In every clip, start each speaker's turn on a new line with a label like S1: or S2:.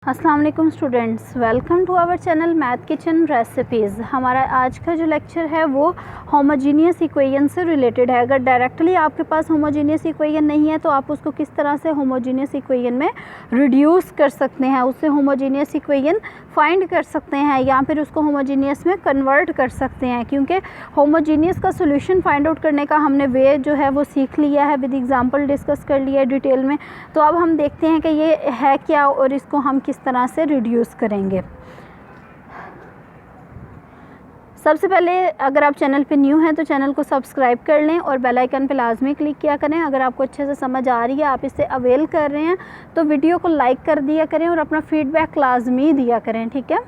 S1: अस्सलाम वालेकुम students, welcome to our channel math kitchen recipes. हमारा आज का जो लेक्चर है वो होमोजीनियस इक्वेशन से रिलेटेड है। अगर डायरेक्टली आपके पास होमोजीनियस इक्वेशन नहीं है तो आप उसको किस तरह से होमोजीनियस इक्वेशन में रिड्यूस कर सकते हैं, उससे होमोजीनियस इक्वेशन फाइंड कर सकते हैं या फिर उसको होमोजीनियस में कन्वर्ट कर सकते हैं। क्योंकि होमोजीनियस का सोल्यूशन फाइंड आउट करने का हमने वे जो है वो सीख लिया है, विद एग्जांपल डिस्कस कर लिया है डिटेल में। तो अब हम देखते हैं कि ये है क्या और इसको हम किस तरह से रिड्यूस करेंगे। सबसे पहले अगर आप चैनल पे न्यू हैं तो चैनल को सब्सक्राइब कर लें और बेल आइकन पे लाजमी क्लिक किया करें। अगर आपको अच्छे से समझ आ रही है, आप इससे अवेल कर रहे हैं तो वीडियो को लाइक कर दिया करें और अपना फीडबैक लाजमी दिया करें, ठीक है।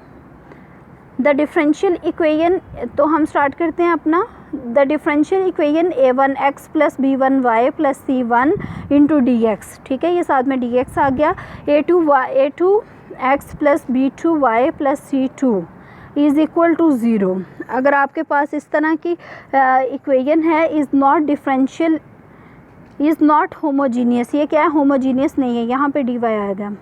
S1: द डिफरेंशियल इक्वेशन, तो हम स्टार्ट करते हैं अपना। The differential equation a1x plus b1y plus c1 into d x, ठीक है, ये साथ में डी एक्स आ गया। a2x plus b2y plus c2 is equal to 0। अगर आपके पास इस तरह की इक्वेशन है, is not differential, is not homogeneous, ये क्या है, होमोजीनियस नहीं है, यहाँ पे डी वाई आएगा।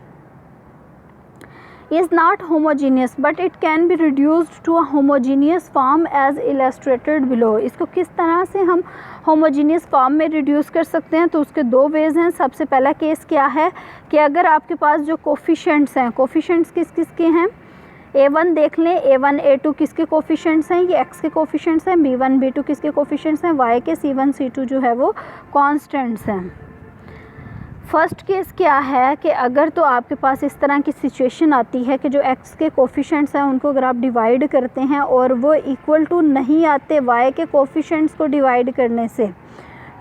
S1: is not homogeneous but it can be reduced to a homogeneous form as illustrated below। इसको किस तरह से हम homogeneous form में reduce कर सकते हैं, तो उसके दो वेज हैं। सबसे पहला केस क्या है कि अगर आपके पास जो कोफिशेंट्स हैं, कोफिशेंट्स किस किस के हैं, a1 देख लें, a1 a2 किसके कोफिशेंट्स हैं, ये x के कोफिशेंट्स हैं, b1 b2 किसके कोफिशेंट्स हैं, y के, c1 c2 जो है वो कॉन्स्टेंट्स हैं। फर्स्ट केस क्या है कि अगर तो आपके पास इस तरह की सिचुएशन आती है कि जो x के कोफिशेंट्स हैं उनको अगर आप डिवाइड करते हैं और वो इक्वल टू नहीं आते y के कोफिशेंट्स को डिवाइड करने से,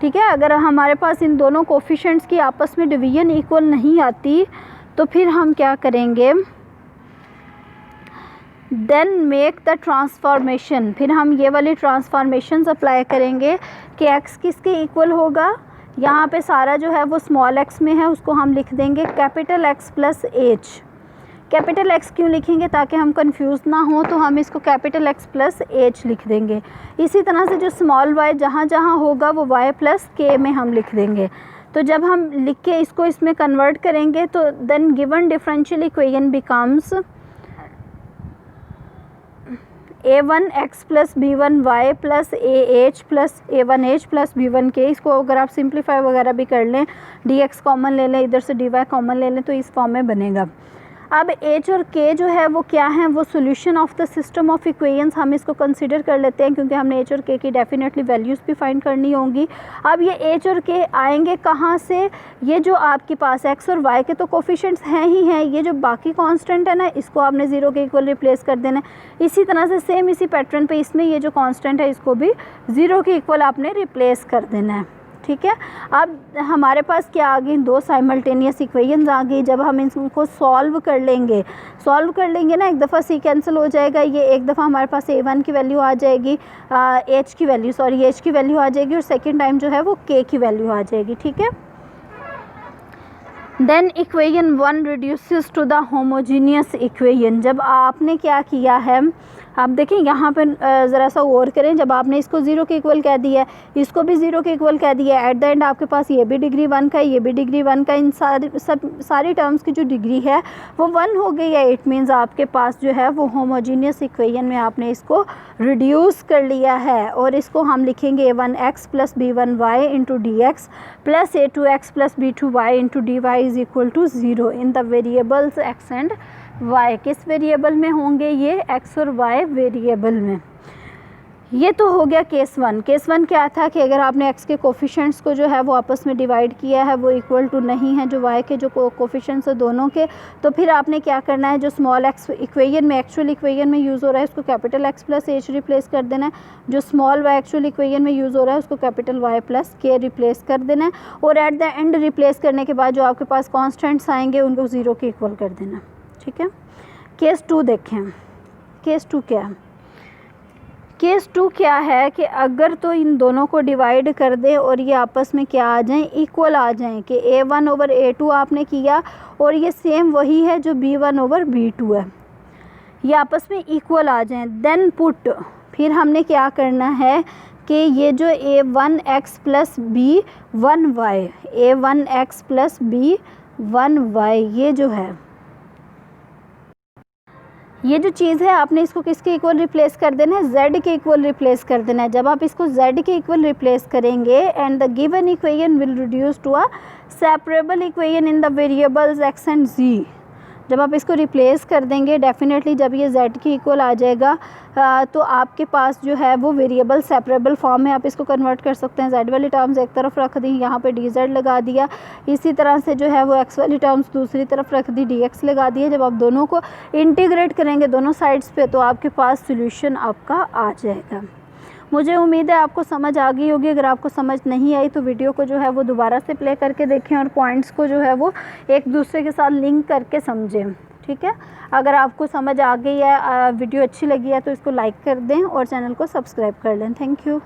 S1: ठीक है। अगर हमारे पास इन दोनों कोफिशेंट्स की आपस में डिवीजन इक्वल नहीं आती तो फिर हम क्या करेंगे, देन मेक द ट्रांसफॉर्मेशन, फिर हम ये वाली ट्रांसफॉर्मेशन अप्लाई करेंगे कि x किसके इक्वल होगा। यहाँ पे सारा जो है वो स्मॉल x में है, उसको हम लिख देंगे capital X plus H. Capital X क्यों लिखेंगे, ताकि हम कंफ्यूज ना हो, तो हम इसको कैपिटल X प्लस एच लिख देंगे। इसी तरह से जो स्मॉल y जहाँ जहाँ होगा वो y प्लस के में हम लिख देंगे। तो जब हम लिख के इसको इसमें कन्वर्ट करेंगे तो then given differential equation becomes a1x plus b1y plus ah plus a1h plus b1k। इसको अगर आप सिंप्लीफाई वगैरह भी कर लें, dx कॉमन ले लें, इधर से dy कॉमन ले लें, तो इस फॉर्म में बनेगा। अब h और k जो है वो क्या है, वो solution of the system of equations हम इसको कंसीडर कर लेते हैं, क्योंकि हमने h और k की डेफिनेटली वैल्यूज़ भी फाइंड करनी होंगी। अब ये h और k आएंगे कहाँ से, ये जो आपके पास x और y के तो कोफिशिएंट्स हैं ही हैं, ये जो बाकी कांस्टेंट है ना, इसको आपने 0 के इक्वल रिप्लेस कर देना है। इसी तरह से सेम इसी पैटर्न पे इसमें ये जो कांस्टेंट है इसको भी 0 के इक्वल आपने रिप्लेस कर देना है, ठीक है। अब हमारे पास क्या आ गई, दो साइमल्टेनियस इक्वेशंस आ गई। जब हम इनको सॉल्व कर लेंगे ना, एक दफ़ा सी कैंसिल हो जाएगा, ये एक दफ़ा हमारे पास a1 की वैल्यू आ जाएगी, h की वैल्यू आ जाएगी, और सेकंड टाइम जो है वो k की वैल्यू आ जाएगी, ठीक है। Then equation 1 reduces to the homogeneous equation. जब आपने क्या किया है, आप देखें यहाँ पे ज़रा सा गौर करें, जब आपने इसको 0 के इक्वल कह दिया, इसको भी 0 के इक्वल कह दिया, एट द एंड आपके पास ये भी डिग्री 1 का है, ये भी डिग्री 1 का, इन सारी टर्म्स की जो डिग्री है वो 1 हो गई है। इट मीन्स आपके पास जो है वो होमोजीनियस इक्वेशन में आपने इसको रिड्यूस कर लिया है, और इसको हम लिखेंगे a1x plus b1y into d x plus a2x plus b2y into d y is equal to 0 in the variables x and y। किस वेरिएबल में होंगे ये, x और y वेरिएबल में। ये तो हो गया केस 1। केस 1 क्या था कि अगर आपने x के कोफिशेंट्स को जो है वो आपस में डिवाइड किया है, वो इक्वल टू नहीं है जो y के जो कोफिशेंट्स है दोनों के, तो फिर आपने क्या करना है, जो स्मॉल x इक्वेशन में, एक्चुअल इक्वेशन में यूज़ हो रहा है, उसको capital X plus H replace कर देना है। जो स्मॉल y एक्चुअल इक्वेशन में यूज़ हो रहा है उसको कैपिटल Y प्लस के रिप्लेस कर देना है, और एट द एंड रिप्लेस करने के बाद जो आपके पास कॉन्स्टेंट्स आएंगे उनको 0 के इक्वल कर देना, ठीक है। केस 2 देखें, केस 2 क्या है, केस 2 क्या है कि अगर तो इन दोनों को डिवाइड कर दें और ये आपस में क्या आ जाएं, इक्वल आ जाएं, कि a1 ओवर a2 आपने किया और ये सेम वही है जो b1 ओवर b2 है, ये आपस में इक्वल आ जाएं, देन पुट, फिर हमने क्या करना है कि ये जो a1x plus b1y, a1x plus b1y ये जो है ये जो चीज़ है आपने इसको किसके इक्वल रिप्लेस कर देना है, z के इक्वल रिप्लेस कर देना है। जब आप इसको z के इक्वल रिप्लेस करेंगे and the given equation will reduce to a separable equation in the variables x and z। जब आप इसको रिप्लेस कर देंगे डेफिनेटली जब ये z के इक्वल आ जाएगा तो आपके पास जो है वो वेरिएबल सेपरेबल फॉर्म में आप इसको कन्वर्ट कर सकते हैं। z वाली टर्म्स एक तरफ रख दी, यहाँ पे dz लगा दिया, इसी तरह से जो है वो x वाली टर्म्स दूसरी तरफ रख दी, dx लगा दिया। जब आप दोनों को इंटीग्रेट करेंगे दोनों साइड्स पे तो आपके पास सोल्यूशन आपका आ जाएगा। मुझे उम्मीद है आपको समझ आ गई होगी। अगर आपको समझ नहीं आई तो वीडियो को जो है वो दोबारा से प्ले करके देखें और पॉइंट्स को जो है वो एक दूसरे के साथ लिंक करके समझें, ठीक है। अगर आपको समझ आ गई है, वीडियो अच्छी लगी है तो इसको लाइक कर दें और चैनल को सब्सक्राइब कर लें। Thank you.